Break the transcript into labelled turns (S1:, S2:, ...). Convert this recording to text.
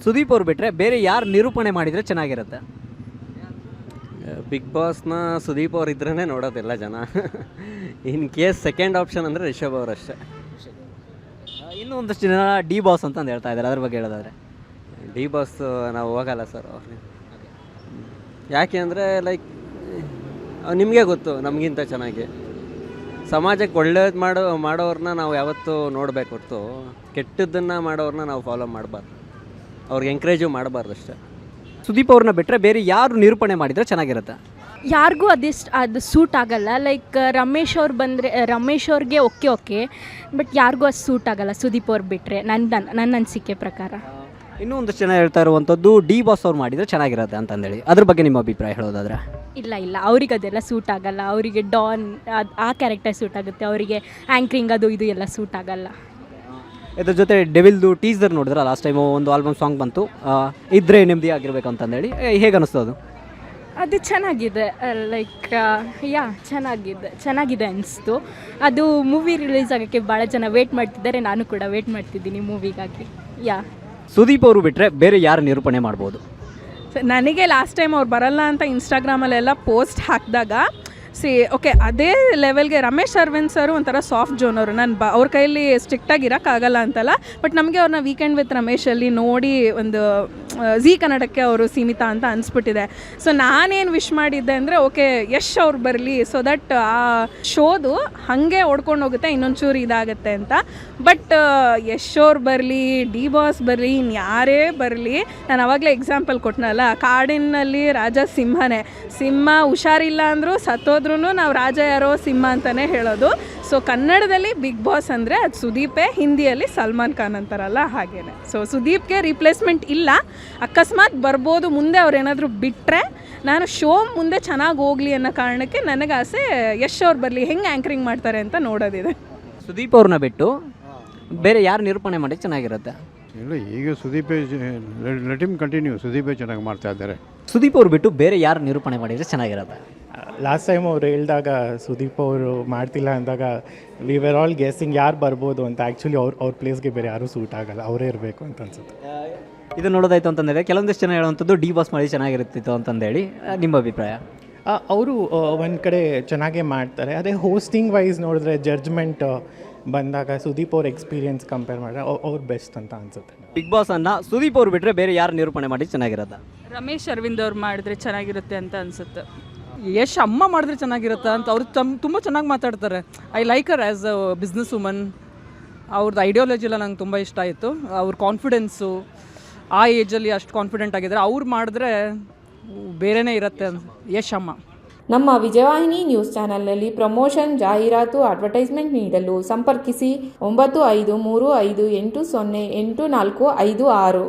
S1: ಸುದೀಪ್ ಅವ್ರು ಬಿಟ್ಟರೆ ಬೇರೆ ಯಾರು ನಿರೂಪಣೆ ಮಾಡಿದರೆ ಚೆನ್ನಾಗಿರುತ್ತೆ?
S2: ಬಿಗ್ ಬಾಸ್ನ ಸುದೀಪ್ ಅವ್ರು ಇದ್ರೇ ನೋಡೋದಿಲ್ಲ ಜನ. ಇನ್ ಕೇಸ್ ಸೆಕೆಂಡ್ ಆಪ್ಷನ್ ಅಂದರೆ ರಿಷಬ್ ಅವರಷ್ಟೇ.
S1: ಇನ್ನೂ ಒಂದಷ್ಟು ಜನ ಡಿ ಬಾಸ್ ಅಂತಂದು ಹೇಳ್ತಾ ಇದ್ದಾರೆ, ಅದ್ರ ಬಗ್ಗೆ ಹೇಳೋದಾದ್ರೆ?
S2: ಡಿ ಬಾಸ್ ನಾವು ಹೋಗಲ್ಲ ಸರ್ ಅವ್ರಿಗೆ. ಯಾಕೆ ಅಂದರೆ ಲೈಕ್ ನಿಮಗೆ ಗೊತ್ತು ನಮಗಿಂತ ಚೆನ್ನಾಗಿ ಸಮಾಜಕ್ಕೆ ಒಳ್ಳೇದು ಮಾಡೋರನ್ನ ನಾವು ಯಾವತ್ತೂ ನೋಡಬೇಕು ಹೊರತು ಕೆಟ್ಟದ್ದನ್ನು ಮಾಡೋರನ್ನ ನಾವು ಫಾಲೋ ಮಾಡಬಾರ್ದು, ಅವ್ರಿಗೆ ಎಂಕರೇಜು ಮಾಡಬಾರ್ದು ಅಷ್ಟೇ.
S1: ಸುದೀಪ್ ಅವ್ರನ್ನ ಬಿಟ್ಟರೆ ಬೇರೆ ಯಾರು ನಿರೂಪಣೆ ಮಾಡಿದರೆ ಚೆನ್ನಾಗಿರುತ್ತೆ?
S3: ಯಾರಿಗೂ ಅದು ಸೂಟ್ ಆಗಲ್ಲ. ಲೈಕ್ ರಮೇಶ್ ಅವ್ರು ಬಂದರೆ ರಮೇಶ್ ಅವ್ರಿಗೆ ಓಕೆ ಬಟ್ ಯಾರಿಗೂ ಅದು ಸೂಟ್ ಆಗಲ್ಲ ಸುದೀಪ್ ಅವ್ರು ಬಿಟ್ಟರೆ, ನನ್ನ ಅನಿಸಿಕೆ ಪ್ರಕಾರ.
S1: ಇನ್ನೂ ಒಂದಷ್ಟು ಜನ ಹೇಳ್ತಾ ಇರುವಂಥದ್ದು ಡಿ ಬಾಸ್ ಅವ್ರು ಮಾಡಿದರೆ ಚೆನ್ನಾಗಿರುತ್ತೆ ಅಂತಂದೇಳಿ, ಅದ್ರ ಬಗ್ಗೆ ನಿಮ್ಮ ಅಭಿಪ್ರಾಯ ಹೇಳೋದಾದ್ರೆ?
S3: ಇಲ್ಲ ಅವ್ರಿಗೆ ಅದೆಲ್ಲ ಸೂಟ್ ಆಗಲ್ಲ. ಅವರಿಗೆ ಡಾನ್ ಆ ಕ್ಯಾರೆಕ್ಟರ್ ಸೂಟ್ ಆಗುತ್ತೆ, ಅವರಿಗೆ ಆ್ಯಂಕ್ರಿಂಗ್ ಅದು ಇದು ಎಲ್ಲ ಸೂಟ್ ಆಗಲ್ಲ.
S1: ಇದ್ರ ಜೊತೆ ಡೆವಿಲ್ದು ಟೀಸರ್ ನೋಡಿದ್ರೆ ಲಾಸ್ಟ್ ಟೈಮು ಒಂದು ಆಲ್ಬಮ್ ಸಾಂಗ್ ಬಂತು, ಇದ್ರೆ ನೆಮ್ಮದಿ ಆಗಿರ್ಬೇಕು ಅಂತಂದೇಳಿ, ಹೇಗೆ ಅನ್ನಿಸ್ತು ಅದು?
S3: ಅದು ಚೆನ್ನಾಗಿದೆ, ಲೈಕ್ ಚೆನ್ನಾಗಿದೆ ಅನಿಸ್ತು. ಅದು ಮೂವಿ ರಿಲೀಸ್ ಆಗೋಕ್ಕೆ ಭಾಳ ಜನ ವೇಟ್ ಮಾಡ್ತಿದ್ದಾರೆ, ನಾನು ಕೂಡ ವೇಟ್ ಮಾಡ್ತಿದ್ದೀನಿ ಮೂವಿಗಾಗಿ.
S1: ಸುದೀಪ್ ಅವರು ಬಿಟ್ಟರೆ ಬೇರೆ ಯಾರು ನಿರೂಪಣೆ ಮಾಡ್ಬೋದು?
S4: ನನಗೆ ಲಾಸ್ಟ್ ಟೈಮ್ ಅವ್ರು ಬರಲ್ಲ ಅಂತ ಇನ್ಸ್ಟಾಗ್ರಾಮಲ್ಲೆಲ್ಲ ಪೋಸ್ಟ್ ಹಾಕಿದಾಗ ಓಕೆ ಅದೇ ಲೆವೆಲ್ಗೆ ರಮೇಶ್ ಅರವಿಂದ್ ಸರು ಒಂಥರ ಸಾಫ್ಟ್ ಜೋನರು. ಅವ್ರ ಕೈಯಲ್ಲಿ ಸ್ಟ್ರಿಕ್ಟಾಗಿ ಇರೋಕ್ಕಾಗಲ್ಲ ಅಂತಲ್ಲ, ಬಟ್ ನಮಗೆ ಅವ್ರನ್ನ ವೀಕೆಂಡ್ ವಿತ್ ರಮೇಶಲ್ಲಿ ನೋಡಿ ಒಂದು ಝೀ ಕನ್ನಡಕ್ಕೆ ಅವರು ಸೀಮಿತ ಅಂತ ಅನಿಸ್ಬಿಟ್ಟಿದೆ. ಸೊ ನಾನೇನು ವಿಶ್ ಮಾಡಿದ್ದೆ ಅಂದರೆ ಓಕೆ ಯಶ್ ಅವ್ರು ಬರಲಿ, ಸೊ ದಟ್ ಆ ಶೋದು ಹಾಗೆ ಓಡ್ಕೊಂಡು ಹೋಗುತ್ತೆ, ಇನ್ನೊಂಚೂರು ಇದಾಗುತ್ತೆ ಅಂತ. ಬಟ್ ಯಶ್ ಅವ್ರು ಬರಲಿ, ಡಿ ಬಾಸ್ ಬರಲಿ, ಇನ್ಯಾರೇ ಬರಲಿ, ನಾನು ಆವಾಗಲೇ ಎಕ್ಸಾಂಪಲ್ ಕೊಟ್ಟನಲ್ಲ, ಕಾಡಿನಲ್ಲಿ ರಾಜ ಸಿಂಹನೇ. ಸಿಂಹ ಹುಷಾರಿಲ್ಲ ಅಂದರೂ ಸತ್ತೋದ್ರೂ ನಾವು ರಾಜ ಯಾರೋ ಸಿಂಹ ಅಂತಲೇ ಹೇಳೋದು. ಸೊ ಕನ್ನಡದಲ್ಲಿ ಬಿಗ್ ಬಾಸ್ ಅಂದರೆ ಅದು ಸುದೀಪೇ, ಹಿಂದಿಯಲ್ಲಿ ಸಲ್ಮಾನ್ ಖಾನ್ ಅಂತಾರಲ್ಲ ಹಾಗೇನೆ. ಸೊ ಸುದೀಪ್ಗೆ ರಿಪ್ಲೇಸ್ಮೆಂಟ್ ಇಲ್ಲ, ಅಕಸ್ಮಾತ್ ಬರ್ಬೋದು ಮುಂದೆ ಅವ್ರು ಏನಾದರೂ ಬಿಟ್ಟರೆ. ನಾನು ಶೋ ಮುಂದೆ ಚೆನ್ನಾಗಿ ಹೋಗಲಿ ಅನ್ನೋ ಕಾರಣಕ್ಕೆ ನನಗೆ ಆಸೆ ಯಶ್ ಅವ್ರು ಬರಲಿ, ಹೆಂಗೆ ಆ್ಯಂಕರಿಂಗ್ ಮಾಡ್ತಾರೆ ಅಂತ ನೋಡೋದಿದೆ.
S1: ಸುದೀಪ್ ಅವ್ರನ್ನ ಬಿಟ್ಟು ಬೇರೆ ಯಾರು ನಿರೂಪಣೆ ಮಾಡಿ ಚೆನ್ನಾಗಿರುತ್ತೆ?
S5: ಇಲ್ಲ, ಈಗ ಸುದೀಪೇ ಲೆಟ್ ಹಿಮ್ ಕಂಟಿನ್ಯೂ, ಸುದೀಪೇ ಚೆನ್ನಾಗಿ ಮಾಡ್ತಾ ಇದ್ದಾರೆ.
S1: ಸುದೀಪ್ ಅವ್ರು ಬಿಟ್ಟು ಬೇರೆ ಯಾರು ನಿರೂಪಣೆ ಮಾಡಿದರೆ ಚೆನ್ನಾಗಿರುತ್ತೆ?
S6: ಲಾಸ್ಟ್ ಟೈಮ್ ಅವ್ರು ಹೇಳಿದಾಗ ಸುದೀಪ್ ಅವರು ಮಾಡ್ತಿಲ್ಲ ಅಂದಾಗ ವಿ ವೇರ್ ಆಲ್ ಗೆಸ್ಸಿಂಗ್ ಯಾರು ಬರ್ಬೋದು ಅಂತ. ಆ್ಯಕ್ಚುಲಿ ಅವ್ರ ಪ್ಲೇಸ್ಗೆ ಬೇರೆ ಯಾರೂ ಸೂಟ್ ಆಗಲ್ಲ, ಅವರೇ ಇರಬೇಕು ಅಂತ ಅನ್ಸುತ್ತೆ.
S1: ಇದು ನೋಡೋದಾಯ್ತು ಅಂತಂದರೆ ಕೆಲವೊಂದಿಷ್ಟು ಜನ ಹೇಳುವಂಥದ್ದು ಡಿ ಬಾಸ್ ಮಾಡಿ ಚೆನ್ನಾಗಿರುತ್ತಿತ್ತು ಅಂತಂದೇಳಿ, ನಿಮ್ಮ ಅಭಿಪ್ರಾಯ?
S6: ಅವರು ಒಂದು ಕಡೆ ಚೆನ್ನಾಗೇ ಮಾಡ್ತಾರೆ, ಅದೇ ಹೋಸ್ಟಿಂಗ್ ವೈಸ್ ನೋಡಿದ್ರೆ ಜಡ್ಜ್ಮೆಂಟ್ ಬಂದಾಗ ಸುದೀಪ್ ಅವ್ರ ಎಕ್ಸ್ಪೀರಿಯನ್ಸ್ ಕಂಪೇರ್ ಮಾಡಿದ್ರೆ ಅವ್ರು ಬೆಸ್ಟ್ ಅಂತ ಅನಿಸುತ್ತೆ.
S1: ಬಿಗ್ ಬಾಸ್ ಅನ್ನ ಸುದೀಪ್ ಅವ್ರು ಬಿಟ್ಟರೆ ಬೇರೆ ಯಾರು ನಿರೂಪಣೆ ಮಾಡಿ ಚೆನ್ನಾಗಿರುತ್ತೆ?
S4: ರಮೇಶ್ ಅರವಿಂದ್ ಅವ್ರು ಮಾಡಿದ್ರೆ ಚೆನ್ನಾಗಿರುತ್ತೆ ಅಂತ ಅನಿಸುತ್ತೆ. ಯಶ್ ಅಮ್ಮ ಮಾಡಿದ್ರೆ ಚೆನ್ನಾಗಿರುತ್ತೆ ಅಂತ. ಅವರು ತುಂಬ ಚೆನ್ನಾಗಿ ಮಾತಾಡ್ತಾರೆ. I like her as a business woman. ಅವ್ರದ್ದು ಐಡಿಯಾಲಜಿ ಎಲ್ಲ ನಂಗೆ ತುಂಬ ಇಷ್ಟ ಆಯಿತು. ಅವ್ರ ಕಾನ್ಫಿಡೆನ್ಸು, ಆ ಏಜಲ್ಲಿ ಅಷ್ಟು ಕಾನ್ಫಿಡೆಂಟ್ ಆಗಿದ್ದಾರೆ. ಅವ್ರು ಮಾಡಿದ್ರೆ ಬೇರೆಯೇ ಇರುತ್ತೆ ಯಶ್ ಅಮ್ಮ.
S7: ನಮ್ಮ ವಿಜಯವಾಹಿನಿ ನ್ಯೂಸ್ ಚಾನೆಲ್ನಲ್ಲಿ ಪ್ರಮೋಷನ್, ಜಾಹೀರಾತು, ಅಡ್ವರ್ಟೈಸ್ಮೆಂಟ್ ನೀಡಲು ಸಂಪರ್ಕಿಸಿ 9535808456.